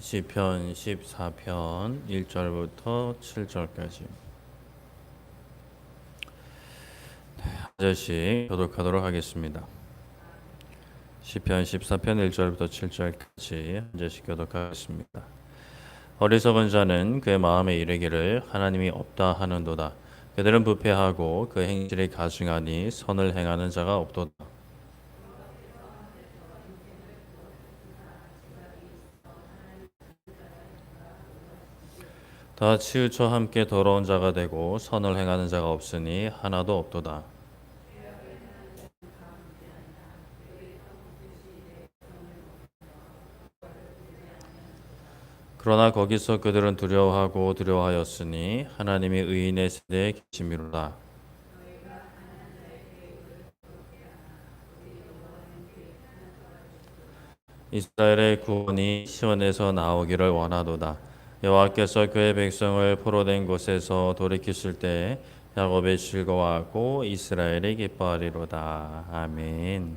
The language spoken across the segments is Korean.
시편 14편 1절부터 7절까지 한 절씩 교독하도록 하겠습니다. 시편 14편 1절부터 7절까지 한 절씩 교독하겠습니다. 어리석은 자는 그의 마음에 이르기를 하나님이 없다 하는도다. 그들은 부패하고 그 행실이 가증하니 선을 행하는 자가 없도다. 다 치우쳐 함께 더러운 자가 되고 선을 행하는 자가 없으니 하나도 없도다. 그러나 거기서 그들은 두려워하고 두려워하였으니 하나님이 의인의 세대에 계심이로다. 이스라엘의 구원이 시온에서 나오기를 원하도다. 여호와께서 그의 백성을 포로된 곳에서 돌이키실 때에 야곱이 즐거워하고 이스라엘이 기뻐하리로다. 아멘.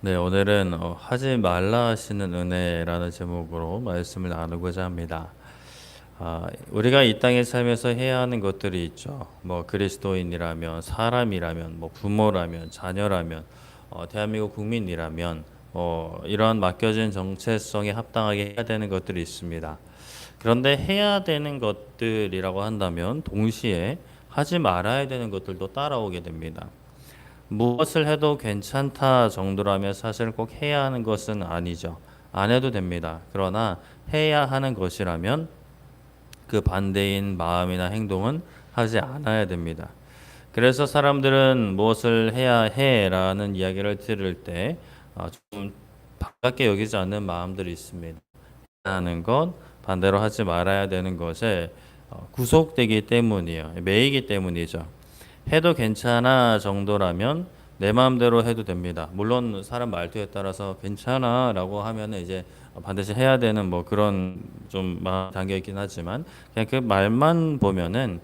네, 오늘은 하지 말라 하시는 은혜라는 제목으로 말씀을 나누고자 합니다. 우리가 이 땅에 살면서 해야 하는 것들이 있죠. 뭐 그리스도인이라면, 사람이라면, 뭐 부모라면, 자녀라면, 대한민국 국민이라면, 이러한 맡겨진 정체성에 합당하게 해야 되는 것들이 있습니다. 그런데 해야 되는 것들이라고 한다면 동시에 하지 말아야 되는 것들도 따라오게 됩니다. 무엇을 해도 괜찮다 정도라면 사실 꼭 해야 하는 것은 아니죠. 안 해도 됩니다. 그러나 해야 하는 것이라면 그 반대인 마음이나 행동은 하지 않아야 됩니다. 그래서 사람들은 무엇을 해야 해라는 이야기를 들을 때 좀 반갑게 여기지 않는 마음들이 있습니다. 하는 것, 반대로 하지 말아야 되는 것에 구속되기 때문이에요. 매이기 때문이죠. 해도 괜찮아 정도라면 내 마음대로 해도 됩니다. 물론 사람 말투에 따라서 괜찮아라고 하면 이제 반드시 해야 되는 뭐 그런 좀 마음 담겨 있긴 하지만 그냥 그 말만 보면은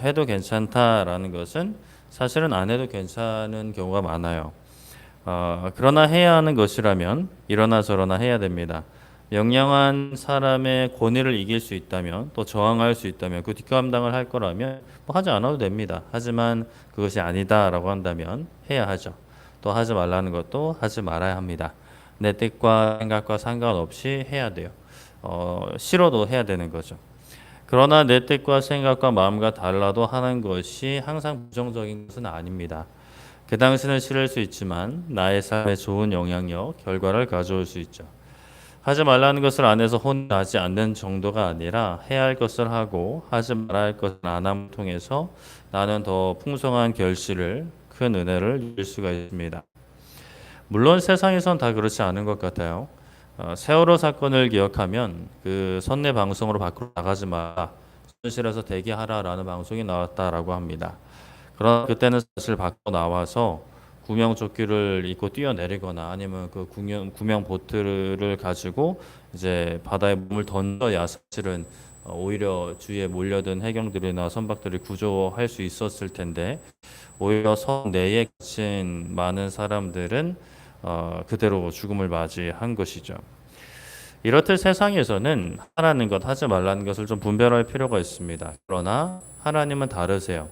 해도 괜찮다라는 것은 사실은 안 해도 괜찮은 경우가 많아요. 그러나 해야 하는 것이라면 이러나 저러나 해야 됩니다. 명령한 사람의 권위를 이길 수 있다면 또 저항할 수 있다면 그 뒷감당을 할 거라면 뭐 하지 않아도 됩니다. 하지만 그것이 아니다라고 한다면 해야 하죠. 또 하지 말라는 것도 하지 말아야 합니다. 내 뜻과 생각과 상관없이 해야 돼요. 싫어도 해야 되는 거죠. 그러나 내 뜻과 생각과 마음과 달라도 하는 것이 항상 부정적인 것은 아닙니다. 그 당시는 싫을 수 있지만 나의 삶에 좋은 영향력, 결과를 가져올 수 있죠. 하지 말라는 것을 안 해서 혼나지 않는 정도가 아니라 해야 할 것을 하고 하지 말아야 할 것을 안 함을 통해서 나는 더 풍성한 결실을, 큰 은혜를 누릴 수가 있습니다. 물론 세상에선 다 그렇지 않은 것 같아요. 세월호 사건을 기억하면 그 선내 방송으로 밖으로 나가지 마, 현실에서 대기하라라는 방송이 나왔다라고 합니다. 그러나 그때는 사실 밖으로 나와서 구명조끼를 입고 뛰어내리거나 아니면 그 구명 보트를 가지고 이제 바다에 몸을 던져야 사실은 오히려 주위에 몰려든 해경들이나 선박들이 구조할 수 있었을 텐데 오히려 성 내에 갇힌 많은 사람들은 그대로 죽음을 맞이한 것이죠. 이렇듯 세상에서는 하라는 것, 하지 말라는 것을 좀 분별할 필요가 있습니다. 그러나 하나님은 다르세요.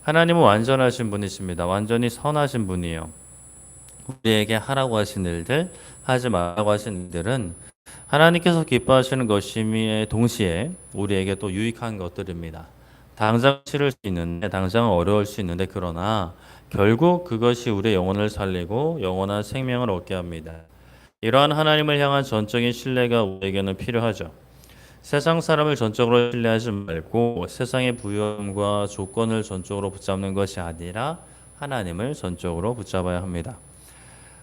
하나님은 완전하신 분이십니다. 완전히 선하신 분이에요. 우리에게 하라고 하신 일들, 하지 말라고 하신 일들은 하나님께서 기뻐하시는 것임에 동시에 우리에게 또 유익한 것들입니다. 당장 싫을 수 있는데, 당장 어려울 수 있는데, 그러나 결국 그것이 우리의 영혼을 살리고 영원한 생명을 얻게 합니다. 이러한 하나님을 향한 전적인 신뢰가 우리에게는 필요하죠. 세상 사람을 전적으로 신뢰하지 말고 세상의 부여함과 조건을 전적으로 붙잡는 것이 아니라 하나님을 전적으로 붙잡아야 합니다.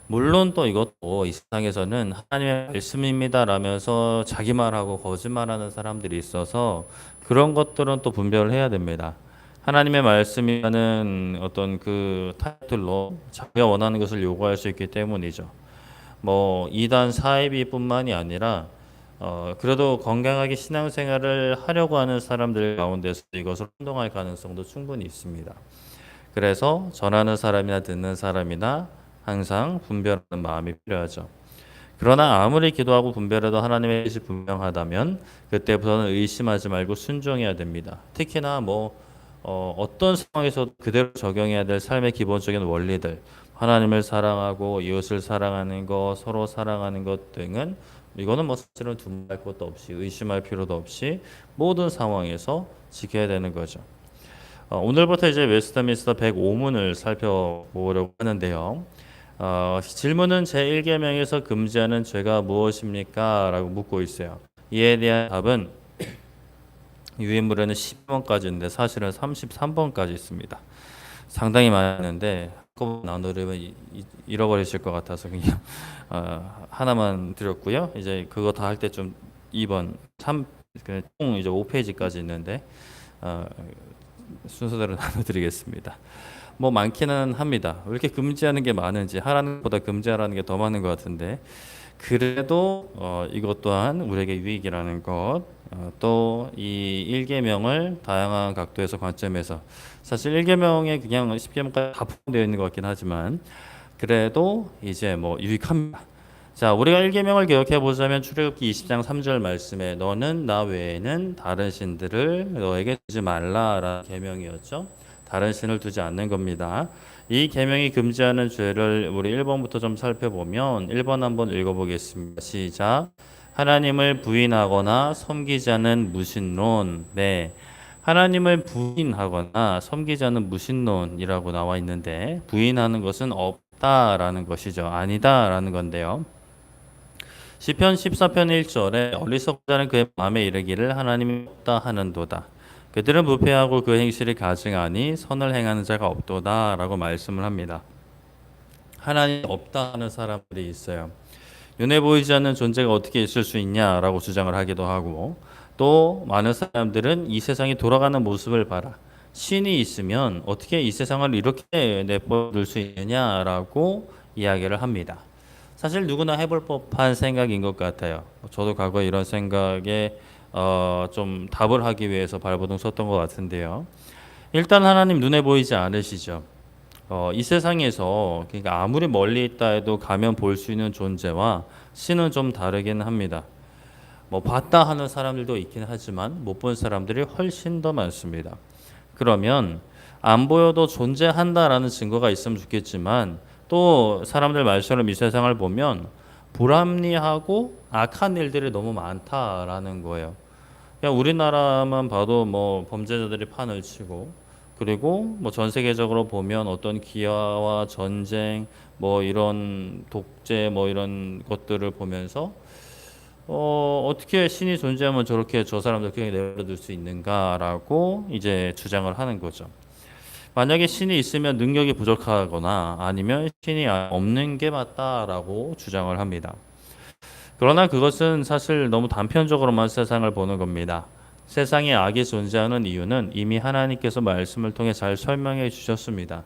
물론 또 이것도 이 세상에서는 하나님의 말씀입니다라면서 자기 말하고 거짓말하는 사람들이 있어서 그런 것들은 또 분별을 해야 됩니다. 하나님의 말씀이라는 어떤 그 타이틀로 자기가 원하는 것을 요구할 수 있기 때문이죠. 뭐 이단 사이비뿐만이 아니라 그래도 건강하게 신앙생활을 하려고 하는 사람들 가운데서 이것을 혼동할 가능성도 충분히 있습니다. 그래서 전하는 사람이나 듣는 사람이나 항상 분별하는 마음이 필요하죠. 그러나 아무리 기도하고 분별해도 하나님의 뜻이 분명하다면 그때부터는 의심하지 말고 순종해야 됩니다. 특히나 어떤 상황에서 그대로 적용해야 될 삶의 기본적인 원리들, 하나님을 사랑하고 이웃을 사랑하는 것, 서로 사랑하는 것 등은 이거는 사실은 두말할 것도 없이 의심할 필요도 없이 모든 상황에서 지켜야 되는 거죠. 오늘부터 이제 웨스트민스터 105문을 살펴보려고 하는데요. 질문은 제1계명에서 금지하는 죄가 무엇입니까? 라고 묻고 있어요. 이에 대한 답은 유인물에는 10번까지인데 사실은 33번까지 있습니다. 상당히 많은데 한꺼번에 나누려면 잃어버리실 것 같아서 그냥 하나만 드렸고요. 이제 그거 다 할 때 좀 2번, 총 이제 5페이지까지 있는데 순서대로 나눠드리겠습니다. 많기는 합니다. 왜 이렇게 금지하는 게 많은지 하라는 것보다 금지하라는 게 더 많은 것 같은데 그래도 이것 또한 우리에게 유익이라는 것, 또 이 1계명을 다양한 각도에서 관점에서 사실 1계명에 그냥 10계명까지 다 포함되어 있는 것 같긴 하지만 그래도 이제 유익합니다. 자, 우리가 1계명을 기억해 보자면 출애굽기 20장 3절 말씀에 너는 나 외에는 다른 신들을 너에게 두지 말라라는 계명이었죠. 다른 신을 두지 않는 겁니다. 이 계명이 금지하는 죄를 우리 1번부터 좀 살펴보면 1번 한번 읽어보겠습니다. 시작. 하나님을 부인하거나 섬기지 않는 무신론. 네. 하나님을 부인하거나 섬기지 않는 무신론이라고 나와 있는데 부인하는 것은 없다라는 것이죠. 아니다라는 건데요. 시편 14편 1절에 어리석은 자는 그의 마음에 이르기를 하나님이 없다 하는도다. 그들은 부패하고 그 행실이 가증하니 선을 행하는 자가 없도다라고 말씀을 합니다. 하나님이 없다 하는 사람들이 있어요. 눈에 보이지 않는 존재가 어떻게 있을 수 있냐라고 주장을 하기도 하고 또 많은 사람들은 이 세상이 돌아가는 모습을 봐라. 신이 있으면 어떻게 이 세상을 이렇게 내버려둘 수 있느냐라고 이야기를 합니다. 사실 누구나 해볼 법한 생각인 것 같아요. 저도 과거에 이런 생각에 좀 답을 하기 위해서 발버둥 섰던 것 같은데요. 일단 하나님 눈에 보이지 않으시죠. 이 세상에서 그러니까 아무리 멀리 있다 해도 가면 볼 수 있는 존재와 신은 좀 다르긴 합니다. 봤다 하는 사람들도 있긴 하지만 못 본 사람들이 훨씬 더 많습니다. 그러면 안 보여도 존재한다라는 증거가 있으면 좋겠지만 또 사람들 말처럼 이 세상을 보면 불합리하고 악한 일들이 너무 많다라는 거예요. 그냥 우리나라만 봐도 범죄자들이 판을 치고 그리고 전 세계적으로 보면 어떤 기아와 전쟁 이런 독재 이런 것들을 보면서 어떻게 신이 존재하면 저렇게 저 사람들 그냥 내버려둘 수 있는가라고 이제 주장을 하는 거죠. 만약에 신이 있으면 능력이 부족하거나 아니면 신이 없는 게 맞다라고 주장을 합니다. 그러나 그것은 사실 너무 단편적으로만 세상을 보는 겁니다. 세상에 악이 존재하는 이유는 이미 하나님께서 말씀을 통해 잘 설명해 주셨습니다.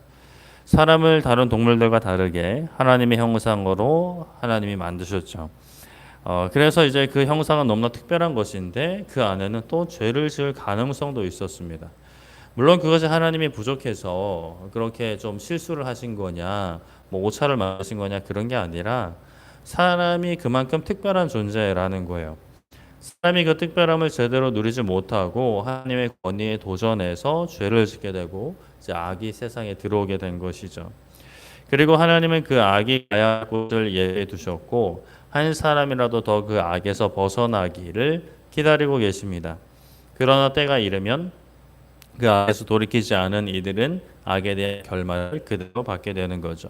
사람을 다른 동물들과 다르게 하나님의 형상으로 하나님이 만드셨죠. 그래서 이제 그 형상은 너무나 특별한 것인데 그 안에는 또 죄를 지을 가능성도 있었습니다. 물론 그것이 하나님이 부족해서 그렇게 좀 실수를 하신 거냐, 오차를 맞으신 거냐 그런 게 아니라 사람이 그만큼 특별한 존재라는 거예요. 사람이 그 특별함을 제대로 누리지 못하고 하나님의 권위에 도전해서 죄를 짓게 되고 이제 악이 세상에 들어오게 된 것이죠. 그리고 하나님은 그 악이 가야 곳을 예외 두셨고 한 사람이라도 더 그 악에서 벗어나기를 기다리고 계십니다. 그러나 때가 이르면 그 악에서 돌이키지 않은 이들은 악에 대한 결말을 그대로 받게 되는 거죠.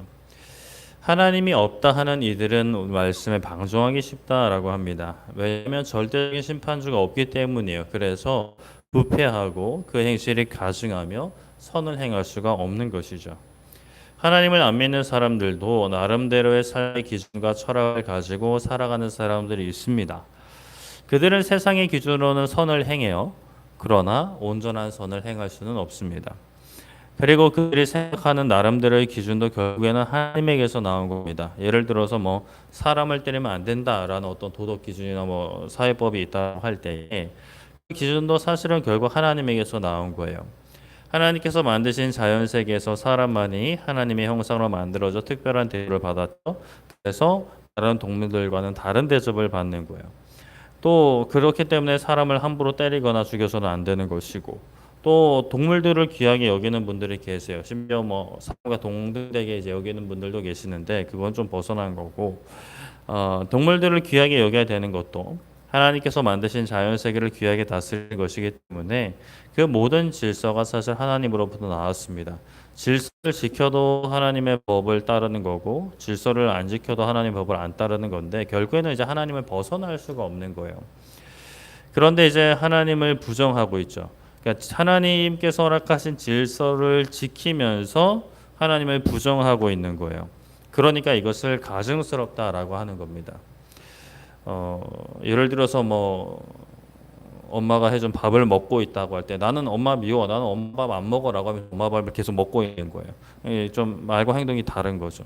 하나님이 없다 하는 이들은 말씀에 방종하기 쉽다라고 합니다. 왜냐하면 절대적인 심판주가 없기 때문이에요. 그래서 부패하고 그 행실이 가증하며 선을 행할 수가 없는 것이죠. 하나님을 안 믿는 사람들도 나름대로의 삶의 기준과 철학을 가지고 살아가는 사람들이 있습니다. 그들은 세상의 기준으로는 선을 행해요. 그러나 온전한 선을 행할 수는 없습니다. 그리고 그들이 생각하는 나름대로의 기준도 결국에는 하나님에게서 나온 겁니다. 예를 들어서 사람을 때리면 안 된다라는 어떤 도덕 기준이나 사회법이 있다고 할 때에 그 기준도 사실은 결국 하나님에게서 나온 거예요. 하나님께서 만드신 자연 세계에서 사람만이 하나님의 형상으로 만들어져 특별한 대우를 받았죠. 그래서 다른 동물들과는 다른 대접을 받는 거예요. 또 그렇기 때문에 사람을 함부로 때리거나 죽여서는 안 되는 것이고, 또 동물들을 귀하게 여기는 분들이 계세요. 심지어 뭐 사람과 동등되게 이제 여기는 분들도 계시는데 그건 좀 벗어난 거고, 동물들을 귀하게 여겨야 되는 것도 하나님께서 만드신 자연 세계를 귀하게 다스리는 것이기 때문에 그 모든 질서가 사실 하나님으로부터 나왔습니다. 질서를 지켜도 하나님의 법을 따르는 거고, 질서를 안 지켜도 하나님의 법을 안 따르는 건데, 결국에는 이제 하나님을 벗어날 수가 없는 거예요. 그런데 이제 하나님을 부정하고 있죠. 그러니까 하나님께서 허락하신 질서를 지키면서 하나님을 부정하고 있는 거예요. 그러니까 이것을 가증스럽다라고 하는 겁니다. 예를 들어서 뭐 엄마가 해준 밥을 먹고 있다고 할 때 나는 엄마 미워, 나는 엄마 밥 안 먹어라고 하면 엄마 밥을 계속 먹고 있는 거예요. 좀 말과 행동이 다른 거죠.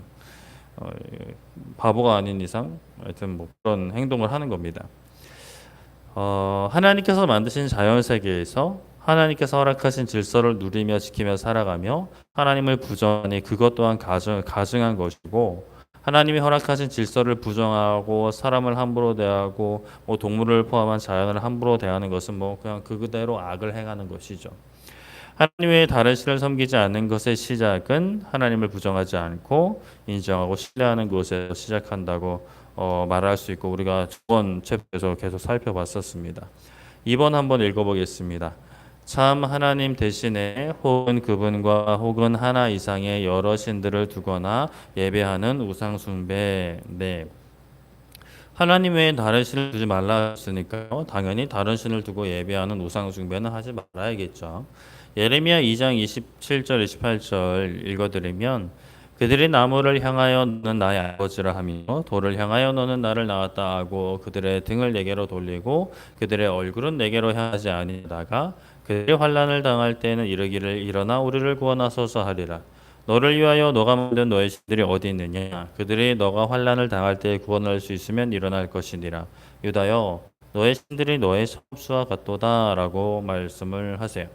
바보가 아닌 이상 하여튼 뭐 그런 행동을 하는 겁니다. 하나님께서 만드신 자연 세계에서 하나님께서 허락하신 질서를 누리며 지키며 살아가며 하나님을 부정하니 그것 또한 가증한 것이고, 하나님이 허락하신 질서를 부정하고 사람을 함부로 대하고 뭐 동물을 포함한 자연을 함부로 대하는 것은 뭐 그냥 그대로 악을 행하는 것이죠. 하나님 외에 다른 신을 섬기지 않는 것의 시작은 하나님을 부정하지 않고 인정하고 신뢰하는 곳에서 시작한다고 말할 수 있고, 우리가 저번 챕터에서 계속 살펴봤었습니다. 2번 한번 읽어보겠습니다. 참 하나님 대신에 혹은 그분과 혹은 하나 이상의 여러 신들을 두거나 예배하는 우상 숭배. 네. 하나님 외에 다른 신을 두지 말라 했으니까요. 당연히 다른 신을 두고 예배하는 우상 숭배는 하지 말아야겠죠. 예레미야 2장 27절 28절 읽어드리면, 그들이 나무를 향하여 너는 나의 아버지라 하며 돌을 향하여 너는 나를 낳았다 하고 그들의 등을 내게로 돌리고 그들의 얼굴은 내게로 향하지 아니하다가 그들이 환난을 당할 때에는 이르기를 일어나 우리를 구원하소서 하리라. 너를 위하여 너가 만든 너의 신들이 어디 있느냐? 그들이 너가 환난을 당할 때에 구원할 수 있으면 일어날 것이니라. 유다여, 너의 신들이 너의 섭수와 같도다라고 말씀을 하세요.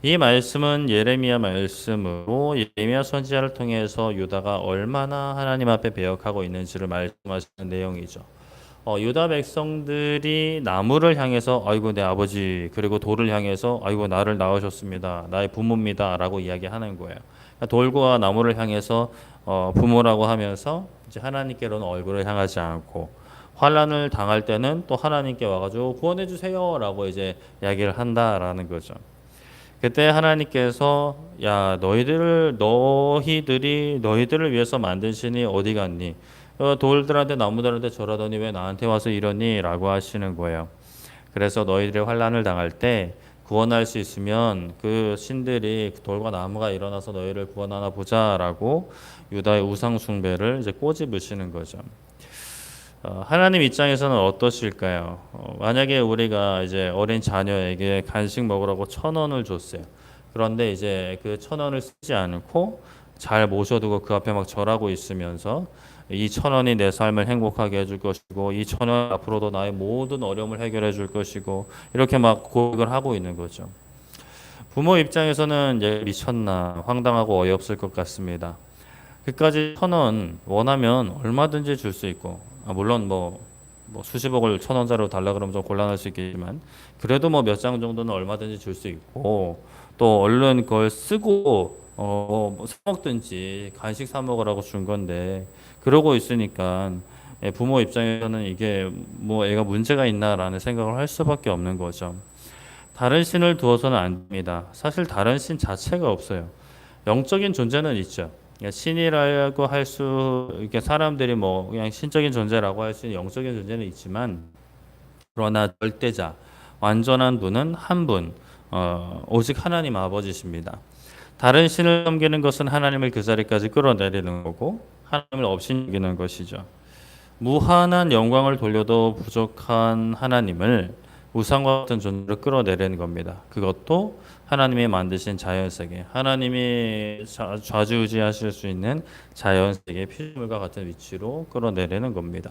이 말씀은 예레미야 말씀으로 예레미야 선지자를 통해서 유다가 얼마나 하나님 앞에 배역하고 있는지를 말씀하시는 내용이죠. 유다 백성들이 나무를 향해서 아이고 내 아버지, 그리고 돌을 향해서 아이고 나를 낳으셨습니다, 나의 부모입니다 라고 이야기하는 거예요. 그러니까 돌과 나무를 향해서 부모라고 하면서 이제 하나님께로는 얼굴을 향하지 않고, 환란을 당할 때는 또 하나님께 와가지고 구원해 주세요 라고 이제 이야기를 한다라는 거죠. 그때 하나님께서 야 너희들을 위해서 만든 신이 어디 갔니? 돌들한테 나무들한테 절하더니 왜 나한테 와서 이러니? 라고 하시는 거예요. 그래서 너희들이 환난을 당할 때 구원할 수 있으면 그 신들이 돌과 나무가 일어나서 너희를 구원하나 보자라고 유다의 우상 숭배를 이제 꼬집으시는 거죠. 하나님 입장에서는 어떠실까요? 만약에 우리가 이제 어린 자녀에게 간식 먹으라고 1,000원을 줬어요. 그런데 이제 그 1,000원을 쓰지 않고 잘 모셔두고 그 앞에 막 절하고 있으면서 이 1,000원이 내 삶을 행복하게 해줄 것이고 이 1,000원 앞으로도 나의 모든 어려움을 해결해 줄 것이고 이렇게 막 고백을 하고 있는 거죠. 부모 입장에서는 이제 미쳤나 황당하고 어이없을 것 같습니다. 그까지 1,000원 원하면 얼마든지 줄 수 있고, 물론 뭐 수십억을 1,000원짜리로 달라 그러면 좀 곤란할 수 있겠지만 그래도 뭐 몇 장 정도는 얼마든지 줄 수 있고, 또 얼른 그걸 쓰고 뭐 사 먹든지 간식 사 먹으라고 준 건데 그러고 있으니까 부모 입장에서는 이게 뭐 애가 문제가 있나라는 생각을 할 수밖에 없는 거죠. 다른 신을 두어서는 안 됩니다. 사실 다른 신 자체가 없어요. 영적인 존재는 있죠. 신이라고 할 수, 이렇게 사람들이 뭐 그냥 신적인 존재라고 할 수 있는 영적인 존재는 있지만, 그러나 절대자, 완전한 분은 한 분, 오직 하나님 아버지십니다. 다른 신을 섬기는 것은 하나님을 그 자리까지 끌어내리는 거고, 하나님을 업신여기는 것이죠. 무한한 영광을 돌려도 부족한 하나님을 우상과 같은 존재로 끌어내리는 겁니다. 그것도 하나님이 만드신 자연세계, 하나님이 좌지우지하실 수 있는 자연세계 피조물과 같은 위치로 끌어내리는 겁니다.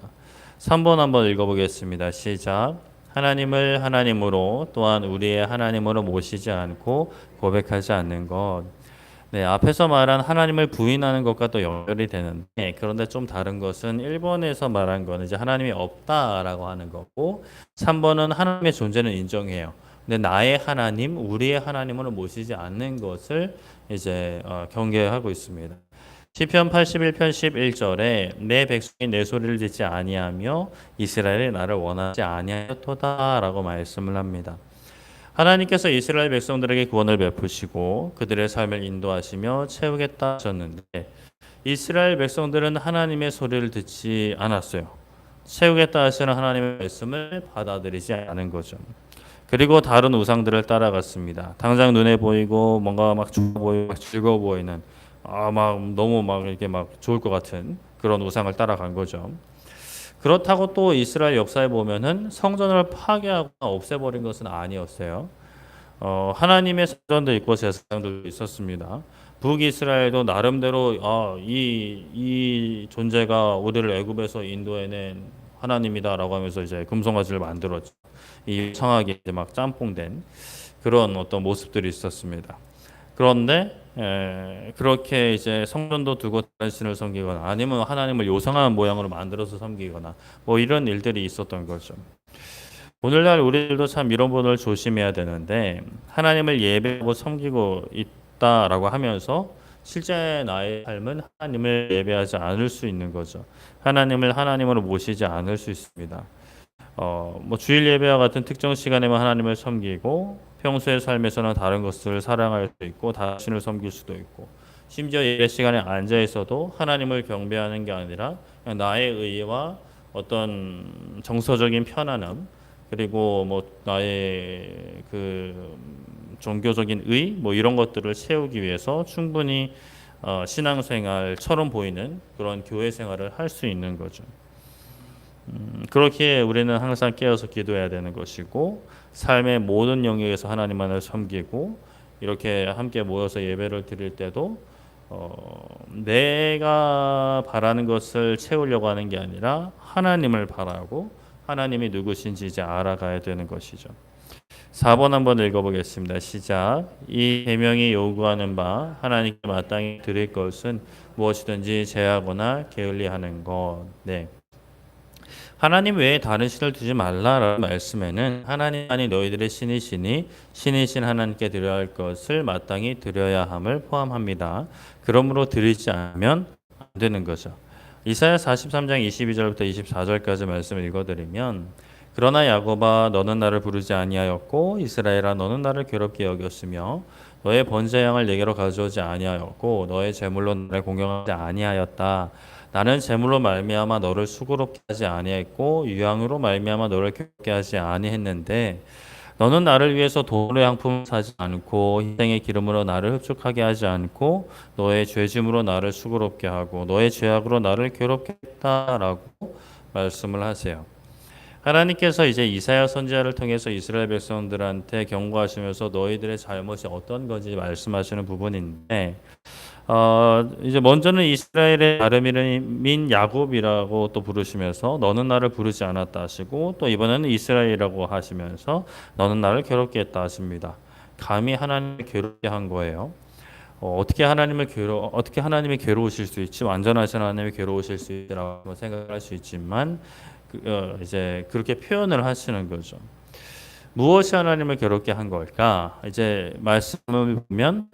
3번 한번 읽어보겠습니다. 시작. 하나님을 하나님으로 또한 우리의 하나님으로 모시지 않고 고백하지 않는 것. 네, 앞에서 말한 하나님을 부인하는 것과 또 연결이 되는데 그런데 좀 다른 것은 1번에서 말한 거는 이제 하나님이 없다라고 하는 거고 3번은 하나님의 존재는 인정해요. 근데 나의 하나님, 우리의 하나님으로 모시지 않는 것을 이제 경계하고 있습니다. 시편 81편 11절에 내 백성이 내 소리를 듣지 아니하며 이스라엘이 나를 원하지 아니하였도다라고 말씀을 합니다. 하나님께서 이스라엘 백성들에게 구원을 베푸시고 그들의 삶을 인도하시며 채우겠다 하셨는데 이스라엘 백성들은 하나님의 소리를 듣지 않았어요. 채우겠다 하시는 하나님의 말씀을 받아들이지 않은 거죠. 그리고 다른 우상들을 따라갔습니다. 당장 눈에 보이고 뭔가 막 좋아 보이고 막 즐거워 보이는 막 너무 막 이렇게 막 좋을 것 같은 그런 우상을 따라간 거죠. 그렇다고 또 이스라엘 역사에 보면은 성전을 파괴하거나 없애버린 것은 아니었어요. 하나님의 성전도 있고 제사장도 있었습니다. 북이스라엘도 나름대로 이 존재가 우리를 애굽에서 인도해낸 하나님이다라고 하면서 이제 금송아지를 만들었죠. 이 성하게 이제 막 짬뽕된 그런 어떤 모습들이 있었습니다. 그런데 그렇게 이제 성전도 두고 다른 신을 섬기거나 아니면 하나님을 요상한 모양으로 만들어서 섬기거나 뭐 이런 일들이 있었던 거죠. 오늘날 우리들도 참 이런 부분을 조심해야 되는데 하나님을 예배하고 섬기고 있다라고 하면서 실제 나의 삶은 하나님을 예배하지 않을 수 있는 거죠. 하나님을 하나님으로 모시지 않을 수 있습니다. 뭐 주일 예배와 같은 특정 시간에만 하나님을 섬기고 평소의 삶에서는 다른 것을 사랑할 수 있고 자신을 섬길 수도 있고 심지어 예배 시간에 앉아 있어도 하나님을 경배하는 게 아니라 그냥 나의 의와 어떤 정서적인 편안함 그리고 뭐 나의 그 종교적인 의 뭐 이런 것들을 채우기 위해서 충분히 신앙생활처럼 보이는 그런 교회 생활을 할 수 있는 거죠. 그렇게 우리는 항상 깨어서 기도해야 되는 것이고 삶의 모든 영역에서 하나님만을 섬기고 이렇게 함께 모여서 예배를 드릴 때도 내가 바라는 것을 채우려고 하는 게 아니라 하나님을 바라고 하나님이 누구신지 이제 알아가야 되는 것이죠. 4번 한번 읽어보겠습니다. 시작. 이 계명이 요구하는 바 하나님께 마땅히 드릴 것은 무엇이든지 제하거나 게을리하는 것. 네. 하나님 외에 다른 신을 두지 말라라는 말씀에는 하나님만이 너희들의 신이시니 신이신 하나님께 드려야 할 것을 마땅히 드려야 함을 포함합니다. 그러므로 드리지 않으면 안 되는 거죠. 이사야 43장 22절부터 24절까지 말씀을 읽어드리면 그러나 야곱아 너는 나를 부르지 아니하였고 이스라엘아 너는 나를 괴롭게 여겼으며 너의 번제 양을 내게로 가져오지 아니하였고 너의 제물로 나를 공경하지 아니하였다. 나는 제물로 말미암아 너를 수고롭게 하지 아니했고 유향으로 말미암아 너를 괴롭게 하지 아니했는데 너는 나를 위해서 돈으로 양품을 사지 않고 희생의 기름으로 나를 흡축하게 하지 않고 너의 죄짐으로 나를 수고롭게 하고 너의 죄악으로 나를 괴롭게 했다라고 말씀을 하세요. 하나님께서 이제 이사야 선지자를 통해서 이스라엘 백성들한테 경고하시면서 너희들의 잘못이 어떤 건지 말씀하시는 부분인데 이제 먼저는 이스라엘의 다름 이름인 야곱이라고 또 부르시면서 너는 나를 부르지 않았다 하시고 또 이번에는 이스라엘이라고 하시면서 너는 나를 괴롭게 했다 하십니다. 감히 하나님을 괴롭게 한 거예요. 어떻게 하나님이 괴로우실 수 있지? 완전하신 하나님이 괴로우실 수 있다라고 생각할 수 있지만 이제 그렇게 표현을 하시는 거죠. 무엇이 하나님을 괴롭게 한 걸까? 이제 말씀을 보면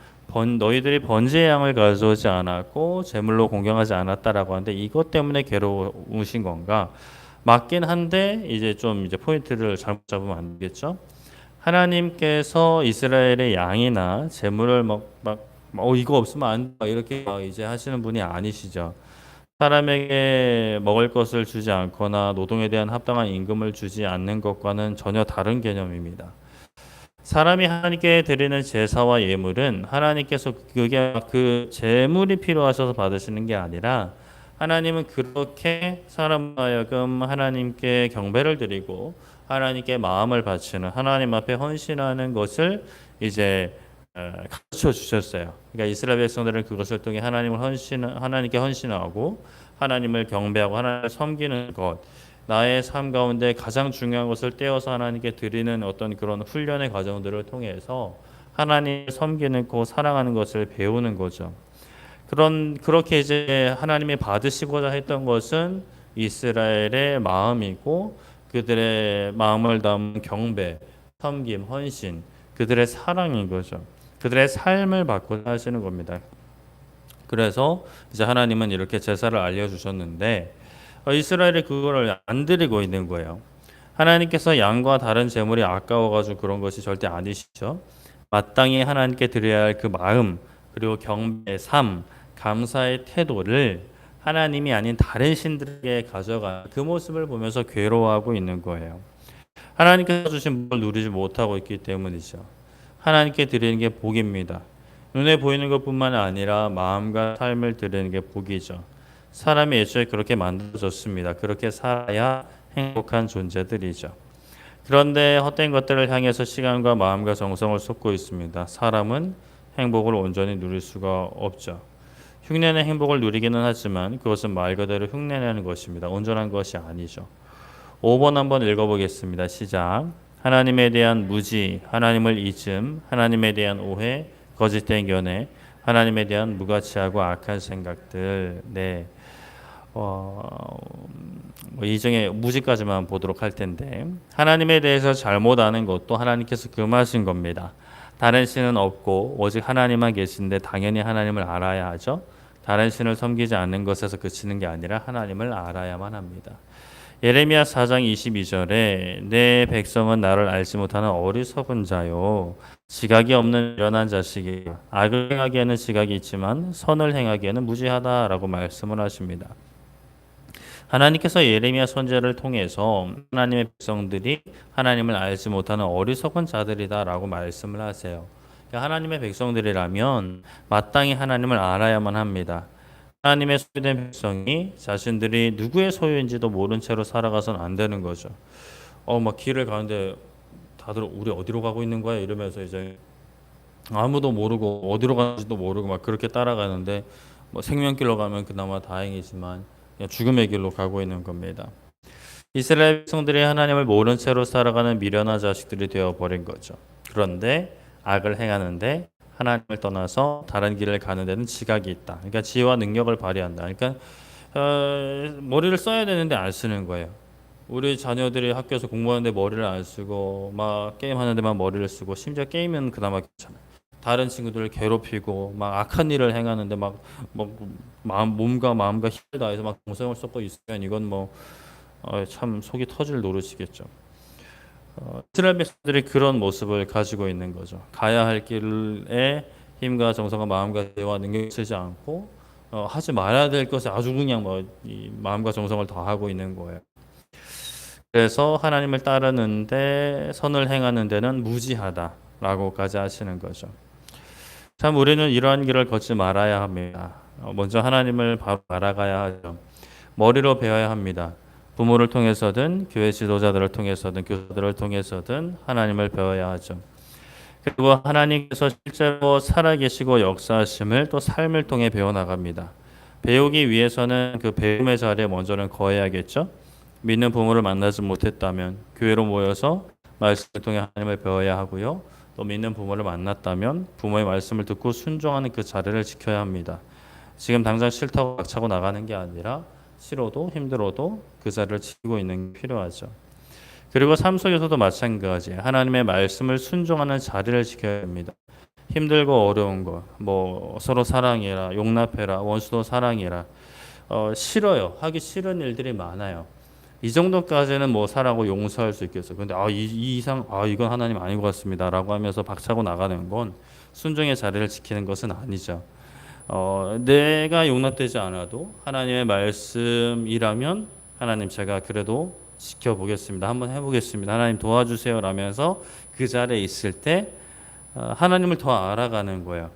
너희들이 번제의 양을 가져오지 않았고 제물로 공경하지 않았다라고 하는데 이것 때문에 괴로우신 건가? 맞긴 한데 이제 좀 이제 포인트를 잘못 잡으면 안 되겠죠? 하나님께서 이스라엘의 양이나 제물을 이거 없으면 안 돼. 이렇게 이제 하시는 분이 아니시죠. 사람에게 먹을 것을 주지 않거나 노동에 대한 합당한 임금을 주지 않는 것과는 전혀 다른 개념입니다. 사람이 하나님께 드리는 제사와 예물은 하나님께서 그게 그 제물이 필요하셔서 받으시는 게 아니라 하나님은 그렇게 사람 하여금 하나님께 경배를 드리고 하나님께 마음을 바치는 하나님 앞에 헌신하는 것을 이제 가르쳐 주셨어요. 그러니까 이스라엘 백성들은 그것을 통해 하나님께 헌신하고 하나님을 경배하고 하나님을 섬기는 것, 나의 삶 가운데 가장 중요한 것을 떼어서 하나님께 드리는 어떤 그런 훈련의 과정들을 통해서 하나님을 섬기는 고 사랑하는 것을 배우는 거죠. 그렇게 이제 하나님이 받으시고자 했던 것은 이스라엘의 마음이고 그들의 마음을 담은 경배, 섬김, 헌신, 그들의 사랑인 거죠. 그들의 삶을 바꾸자 하시는 겁니다. 그래서 이제 하나님은 이렇게 제사를 알려주셨는데 이스라엘이 그거를 안 드리고 있는 거예요. 하나님께서 양과 다른 제물이 아까워가지고 그런 것이 절대 아니시죠. 마땅히 하나님께 드려야 할 그 마음, 그리고 경배의 삶, 감사의 태도를 하나님이 아닌 다른 신들에게 가져가 그 모습을 보면서 괴로워하고 있는 거예요. 하나님께서 주신 복을 누리지 못하고 있기 때문이죠. 하나님께 드리는 게 복입니다. 눈에 보이는 것뿐만 아니라 마음과 삶을 드리는 게 복이죠. 사람이 애초에 그렇게 만들어졌습니다. 그렇게 살아야 행복한 존재들이죠. 그런데 헛된 것들을 향해서 시간과 마음과 정성을 쏟고 있습니다. 사람은 행복을 온전히 누릴 수가 없죠. 흉내내 행복을 누리기는 하지만 그것은 말 그대로 흉내내는 것입니다. 온전한 것이 아니죠. 5번 한번 읽어보겠습니다. 시작. 하나님에 대한 무지, 하나님을 잊음, 하나님에 대한 오해, 거짓된 견해, 하나님에 대한 무가치하고 악한 생각들. 네. 이 중에 무지까지만 보도록 할 텐데 하나님에 대해서 잘못 아는 것도 하나님께서 금하신 겁니다. 다른 신은 없고 오직 하나님만 계신데 당연히 하나님을 알아야 하죠. 다른 신을 섬기지 않는 것에서 그치는 게 아니라 하나님을 알아야만 합니다. 예레미야 4장 22절에 내 백성은 나를 알지 못하는 어리석은 자요 지각이 없는 미련한 자식이 악을 행하기에는 지각이 있지만 선을 행하기에는 무지하다라고 말씀을 하십니다. 하나님께서 예레미야 선지자를 통해서 하나님의 백성들이 하나님을 알지 못하는 어리석은 자들이다라고 말씀을 하세요. 하나님의 백성들이라면 마땅히 하나님을 알아야만 합니다. 하나님의 소유된 백성이 자신들이 누구의 소유인지도 모른 채로 살아가서는 안 되는 거죠. 막 길을 가는데 다들 우리 어디로 가고 있는 거야 이러면서 이제 아무도 모르고 어디로 가는지도 모르고 막 그렇게 따라가는데 뭐 생명길로 가면 그나마 다행이지만 죽음의 길로 가고 있는 겁니다. 이스라엘 백성들이 하나님을 모른 채로 살아가는 미련한 자식들이 되어버린 거죠. 그런데 악을 행하는데 하나님을 떠나서 다른 길을 가는 데는 지각이 있다. 그러니까 지혜와 능력을 발휘한다. 그러니까 머리를 써야 되는데 안 쓰는 거예요. 우리 자녀들이 학교에서 공부하는데 머리를 안 쓰고 막 게임하는 데만 머리를 쓰고 심지어 게임은 그나마 괜찮아요. 다른 친구들을 괴롭히고 막 악한 일을 행하는데 막 몸과 마음과 힘을 다해서 막 정성을 쏟고 있으면 이건 참 속이 터질 노릇이겠죠. 이스라엘 백성들이 그런 모습을 가지고 있는 거죠. 가야 할 길에 힘과 정성과 마음과 지혜와 능력을 쓰지 않고 하지 말아야 될 것에 아주 그냥 이 마음과 정성을 다하고 있는 거예요. 그래서 하나님을 따르는데 선을 행하는 데는 무지하다라고까지 하시는 거죠. 참 우리는 이러한 길을 걷지 말아야 합니다. 먼저 하나님을 바로 알아가야 하죠. 머리로 배워야 합니다. 부모를 통해서든 교회 지도자들을 통해서든 교사들을 통해서든 하나님을 배워야 하죠. 그리고 하나님께서 실제로 살아계시고 역사하심을 또 삶을 통해 배워나갑니다. 배우기 위해서는 그 배움의 자리에 먼저는 거해야겠죠. 믿는 부모를 만나지 못했다면 교회로 모여서 말씀을 통해 하나님을 배워야 하고요. 또 믿는 부모를 만났다면 부모의 말씀을 듣고 순종하는 그 자리를 지켜야 합니다. 지금 당장 싫다고 박차고 나가는 게 아니라 싫어도 힘들어도 그 자리를 지키고 있는 게 필요하죠. 그리고 삶 속에서도 마찬가지 하나님의 말씀을 순종하는 자리를 지켜야 합니다. 힘들고 어려운 것, 서로 사랑해라, 용납해라, 원수도 사랑해라. 싫어요. 하기 싫은 일들이 많아요. 이 정도까지는 사랑하고 용서할 수 있겠어요. 근데 이 이상 이건 하나님 아닌 것 같습니다라고 하면서 박차고 나가는 건 순종의 자리를 지키는 것은 아니죠. 내가 용납되지 않아도 하나님의 말씀이라면 하나님 제가 그래도 지켜보겠습니다. 한번 해보겠습니다. 하나님 도와주세요 라면서 그 자리에 있을 때 하나님을 더 알아가는 거예요.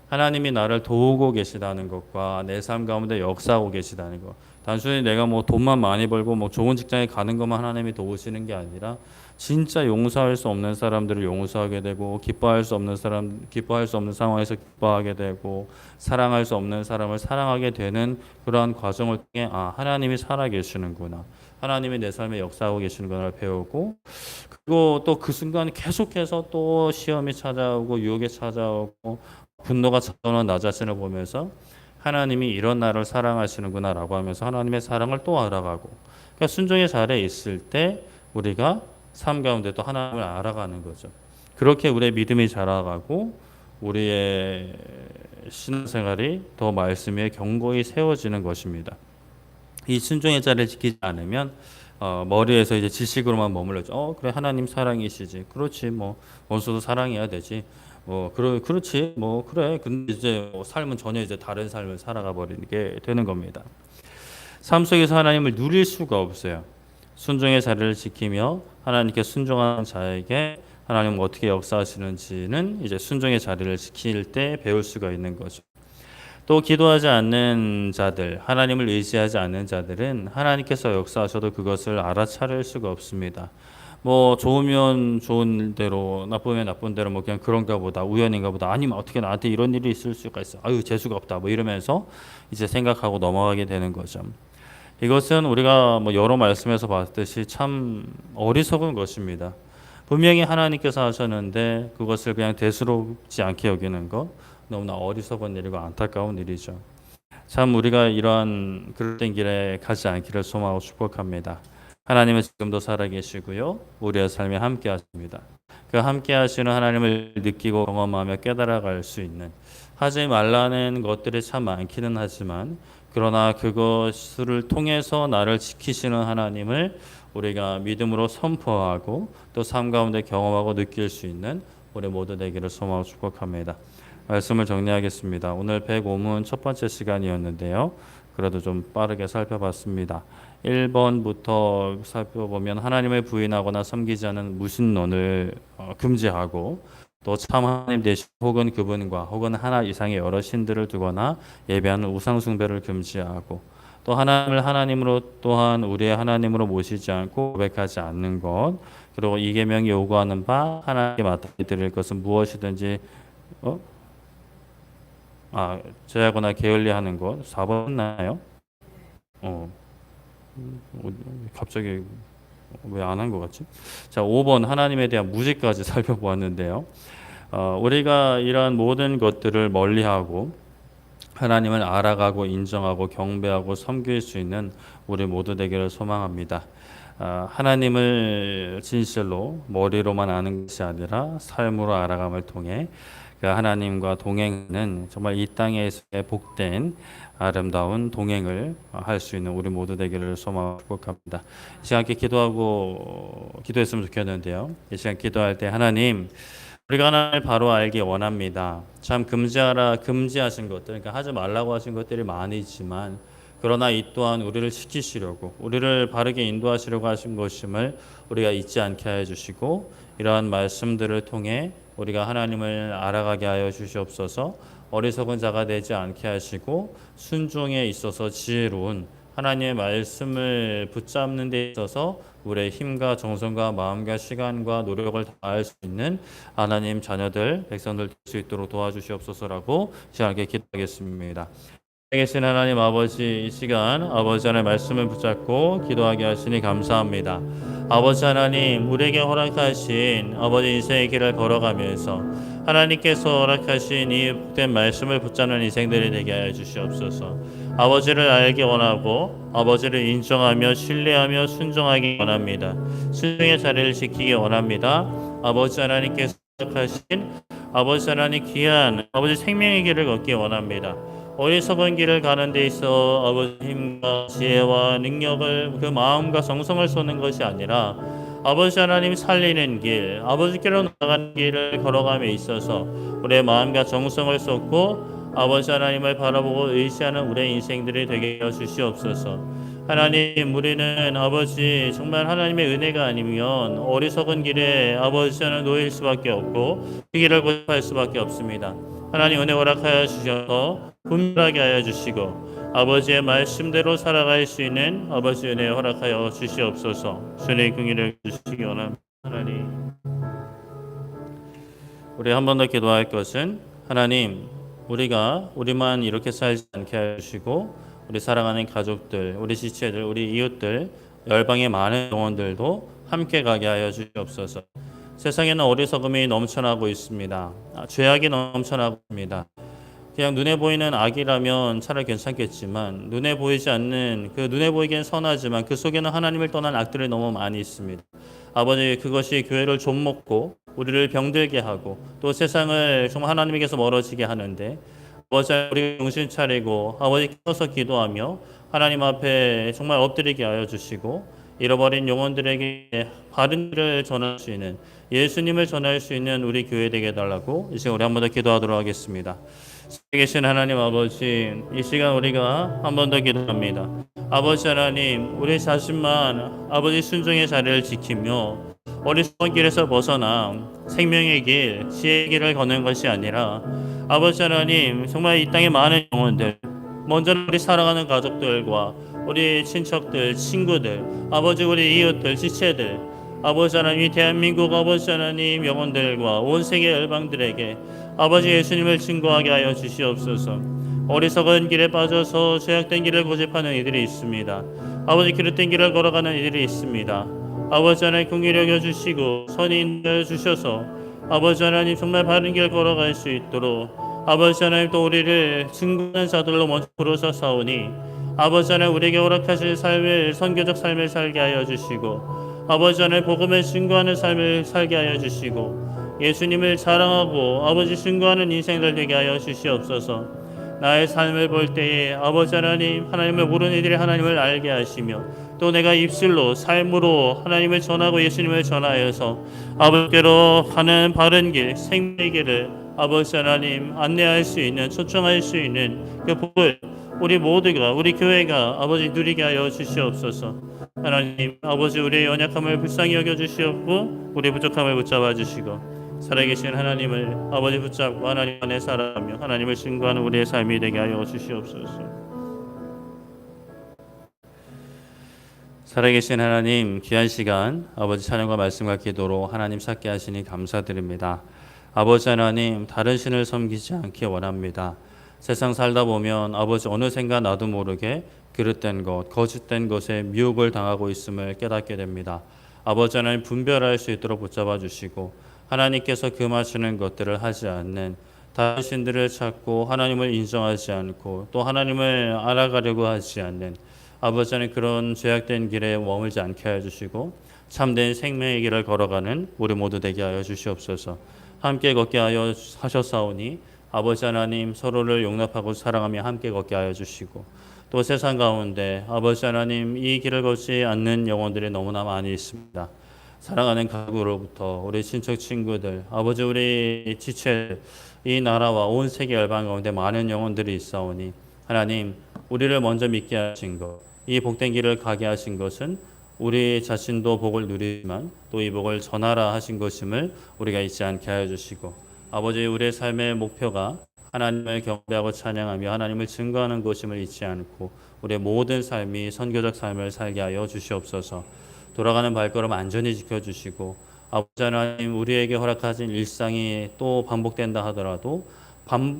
하나님이 나를 도우고 계시다는 것과 내 삶 가운데 역사하고 계시다는 것. 단순히 내가 돈만 많이 벌고 좋은 직장에 가는 것만 하나님이 도우시는 게 아니라 진짜 용서할 수 없는 사람들을 용서하게 되고 기뻐할 수 없는 상황에서 기뻐하게 되고 사랑할 수 없는 사람을 사랑하게 되는 그러한 과정을 통해 하나님이 살아계시는구나. 하나님이 내 삶에 역사하고 계시는 걸 배우고, 그리고 또 그 순간 계속해서 또 시험이 찾아오고 유혹이 찾아오고 분노가 찾아오는 나 자신을 보면서 하나님이 이런 나를 사랑하시는구나라고 하면서 하나님의 사랑을 또 알아가고, 그러니까 순종의 자리에 있을 때 우리가 삶 가운데 또 하나님을 알아가는 거죠. 그렇게 우리의 믿음이 자라가고 우리의 신앙생활이 더 말씀 위에 견고히 세워지는 것입니다. 이 순종의 자리를 지키지 않으면 머리에서 이제 지식으로만 머물러죠. 그래 하나님 사랑이시지. 그렇지 뭐 원수도 사랑해야 되지. 그렇지 뭐 그래. 근데 이제 삶은 전혀 이제 다른 삶을 살아가 버리게 되는 겁니다. 삶 속에서 하나님을 누릴 수가 없어요. 순종의 자리를 지키며 하나님께 순종하는 자에게 하나님은 어떻게 역사하시는지는 이제 순종의 자리를 지킬 때 배울 수가 있는 거죠. 또 기도하지 않는 자들, 하나님을 의지하지 않는 자들은 하나님께서 역사하셔도 그것을 알아차릴 수가 없습니다. 뭐 좋으면 좋은 대로, 나쁘면 나쁜 대로, 뭐 그냥 그런가 보다, 우연인가 보다, 아니면 어떻게 나한테 이런 일이 있을 수가 있어, 아유 재수가 없다, 뭐 이러면서 이제 생각하고 넘어가게 되는 거죠. 이것은 우리가 뭐 여러 말씀에서 봤듯이 참 어리석은 것입니다. 분명히 하나님께서 하셨는데 그것을 그냥 대수롭지 않게 여기는 것, 너무나 어리석은 일이고 안타까운 일이죠. 참 우리가 이러한 그릇된 길에 가지 않기를 소망하고 축복합니다. 하나님은 지금도 살아계시고요, 우리의 삶에 함께 하십니다. 그 함께 하시는 하나님을 느끼고 경험하며 깨달아갈 수 있는, 하지 말라는 것들이 참 많기는 하지만 그러나 그것을 통해서 나를 지키시는 하나님을 우리가 믿음으로 선포하고 또 삶 가운데 경험하고 느낄 수 있는 우리 모두 되기를 소망하고 축복합니다. 말씀을 정리하겠습니다. 오늘 105문 첫 번째 시간이었는데요. 그래도 좀 빠르게 살펴봤습니다. 1번부터 살펴보면 하나님을 부인하거나 섬기지 않은 무신론을 금지하고, 또 참 하나님 대신 혹은 그분과 혹은 하나 이상의 여러 신들을 두거나 예배하는 우상 숭배를 금지하고, 또 하나님을 하나님으로 또한 우리의 하나님으로 모시지 않고 고백하지 않는 것, 그리고 이 계명이 요구하는 바 하나님께 마땅히 드릴 것은 무엇이든지 제하거나 게을리하는 것. 4번 나요? 갑자기 왜 안 한 것 같지? 자, 5번 하나님에 대한 무지까지 살펴보았는데요. 우리가 이러한 모든 것들을 멀리하고 하나님을 알아가고 인정하고 경배하고 섬길 수 있는 우리 모두 되기를 소망합니다. 하나님을 진실로 머리로만 아는 것이 아니라 삶으로 알아감을 통해 그 하나님과 동행하는 정말 이 땅에서의 복된 아름다운 동행을 할 수 있는 우리 모두 되기를 소망하고 축복합니다. 이 시간 함께 기도했으면 좋겠는데요. 이 시간 기도할 때 하나님, 우리가 하나님을 바로 알기 원합니다. 참 금지하신 것들, 그러니까 하지 말라고 하신 것들이 많이 있지만 그러나 이 또한 우리를 지키시려고, 우리를 바르게 인도하시려고 하신 것임을 우리가 잊지 않게 하여 주시고, 이러한 말씀들을 통해 우리가 하나님을 알아가게 하여 주시옵소서. 어리석은 자가 되지 않게 하시고 순종에 있어서 지혜로운 하나님의 말씀을 붙잡는 데 있어서 우리의 힘과 정성과 마음과 시간과 노력을 다할 수 있는 하나님 자녀들, 백성들 될 수 있도록 도와주시옵소서라고 시간에 기도하겠습니다. 계신 하나님 아버지, 이 시간 아버지 하나님의 말씀을 붙잡고 기도하게 하시니 감사합니다. 아버지 하나님, 우리에게 허락하신 아버지 인생의 길을 걸어가면서 하나님께서 허락하신 이 복된 말씀을 붙잡는 인생들이 되게 하여 주시옵소서. 아버지를 알기 원하고 아버지를 인정하며 신뢰하며 순종하기 원합니다. 순종의 자리를 지키기 원합니다. 아버지 하나님께서 허락하신 아버지 하나님 귀한 아버지 생명의 길을 걷기 원합니다. 어리석은 길을 가는 데 있어 아버지 힘과 지혜와 능력을, 그 마음과 정성을 쏟는 것이 아니라 아버지 하나님 살리는 길, 아버지께로 나아가는 길을 걸어감에 있어서 우리의 마음과 정성을 쏟고 아버지 하나님을 바라보고 의지하는 우리의 인생들이 되게 하여 주시옵소서. 하나님, 우리는 아버지 정말 하나님의 은혜가 아니면 어리석은 길에 아버지는 놓일 수밖에 없고 그 길을 고집할 수밖에 없습니다. 하나님 은혜 허락하여 주셔서 분별하게 하여 주시고 아버지의 말씀대로 살아갈 수 있는 아버지 은혜 허락하여 주시옵소서. 주의 긍휼을 주시기 원합니다. 하나님, 우리 한 번 더 기도할 것은 하나님, 우리만 이렇게 살지 않게 하시고 우리 사랑하는 가족들, 우리 지체들, 우리 이웃들 열방의 많은 영혼들도 함께 가게 하여 주시옵소서. 세상에는 어리석음이 넘쳐나고 있습니다. 죄악이 넘쳐나고 있습니다. 그냥 눈에 보이는 악이라면 차라리 괜찮겠지만 눈에 보이지 않는 그 눈에 보이기엔 선하지만 그 속에는 하나님을 떠난 악들이 너무 많이 있습니다. 아버지, 그것이 교회를 좀먹고 우리를 병들게 하고 또 세상을 정말 하나님에게서 멀어지게 하는데, 아버지, 우리 정신 차리고 아버지 켜서 기도하며 하나님 앞에 정말 엎드리게 하여 주시고 잃어버린 영혼들에게 바른 길을 전할 수 있는, 예수님을 전할 수 있는 우리 교회 되게 해달라고 이 시간 우리 한 번 더 기도하도록 하겠습니다. 계신 하나님 아버지, 이 시간 우리가 한 번 더 기도합니다. 아버지 하나님, 우리 자신만 아버지 순종의 자리를 지키며 어리석은 길에서 벗어나 생명의 길, 지혜의 길을 걷는 것이 아니라 아버지 하나님, 정말 이 땅의 많은 영혼들, 먼저 우리 사랑하는 가족들과 우리 친척들, 친구들, 아버지 우리 이웃들, 지체들, 아버지 하나님, 이 대한민국 아버지 하나님 영혼들과 온 세계 열방들에게 아버지 예수님을 증거하게 하여 주시옵소서. 어리석은 길에 빠져서 죄악된 길을 고집하는 이들이 있습니다. 아버지, 기릇된 길을 걸어가는 이들이 있습니다. 아버지 하나님, 긍휼히 여겨 주시고 선히 인도해 주셔서 아버지 하나님 정말 바른 길 걸어갈 수 있도록 아버지 하나님 또 우리를 증거하는 자들로 먼저 부르셔사오니 아버지 하나님 우리에게 허락하실 삶을, 선교적 삶을 살게 하여 주시고 아버지 하나님 복음을 증거하는 삶을 살게 하여 주시고 예수님을 자랑하고 아버지 증거하는 인생들 되게 하여 주시옵소서. 나의 삶을 볼 때에 아버지 하나님, 하나님을 모르는 이들이 하나님을 알게 하시며 또 내가 입술로 삶으로 하나님을 전하고 예수님을 전하여서 아버지께로 가는 바른 길, 생명의 길을 아버지 하나님 안내할 수 있는, 초청할 수 있는 그 복을 우리 모두가, 우리 교회가 아버지 누리게 하여 주시옵소서. 하나님 아버지, 우리의 연약함을 불쌍히 여겨 주시옵고 우리의 부족함을 붙잡아 주시고 살아계신 하나님을 아버지 붙잡고 하나님 안에 살아가며 하나님을 증거하는 우리의 삶이 되게 하여 주시옵소서. 살아계신 하나님, 귀한 시간 아버지 찬양과 말씀과 기도로 하나님 찾게 하시니 감사드립니다. 아버지 하나님, 다른 신을 섬기지 않기 원합니다. 세상 살다 보면 아버지 어느샌가 나도 모르게 그릇된 것, 거짓된 것에 미혹을 당하고 있음을 깨닫게 됩니다. 아버지 하나님, 분별할 수 있도록 붙잡아 주시고 하나님께서 금하시는 것들을 하지 않는, 다른 신들을 찾고 하나님을 인정하지 않고 또 하나님을 알아가려고 하지 않는 아버지 하나님, 그런 죄악된 길에 머물지 않게 하여 주시고 참된 생명의 길을 걸어가는 우리 모두 되게 하여 주시옵소서. 함께 걷게 하여 하셨사오니 아버지 하나님, 서로를 용납하고 사랑하며 함께 걷게 하여 주시고 또 세상 가운데 아버지 하나님, 이 길을 걷지 않는 영혼들이 너무나 많이 있습니다. 사랑하는 가족으로부터 우리 친척 친구들, 아버지 우리 지체, 이 나라와 온 세계 열방 가운데 많은 영혼들이 있사오니 하나님, 우리를 먼저 믿게 하신 것, 이 복된 길을 가게 하신 것은 우리 자신도 복을 누리지만 또 이 복을 전하라 하신 것임을 우리가 잊지 않게 하여 주시고 아버지, 우리의 삶의 목표가 하나님을 경배하고 찬양하며 하나님을 증거하는 것임을 잊지 않고 우리의 모든 삶이 선교적 삶을 살게 하여 주시옵소서. 돌아가는 발걸음 안전히 지켜주시고 아버지 하나님, 우리에게 허락하신 일상이 또 반복된다 하더라도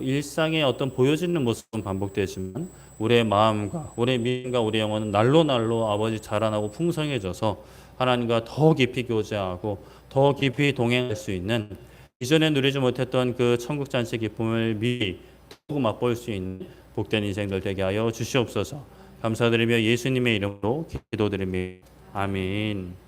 일상의 어떤 보여지는 모습은 반복되지만 우리의 마음과 우리의 믿음과 우리의 영혼은 날로 날로 아버지 자라나고 풍성해져서 하나님과 더 깊이 교제하고 더 깊이 동행할 수 있는, 이전에 누리지 못했던 그 천국 잔치 기쁨을 미리 더욱 맛볼 수 있는 복된 인생들 되게 하여 주시옵소서. 감사드리며 예수님의 이름으로 기도드립니다. 아멘.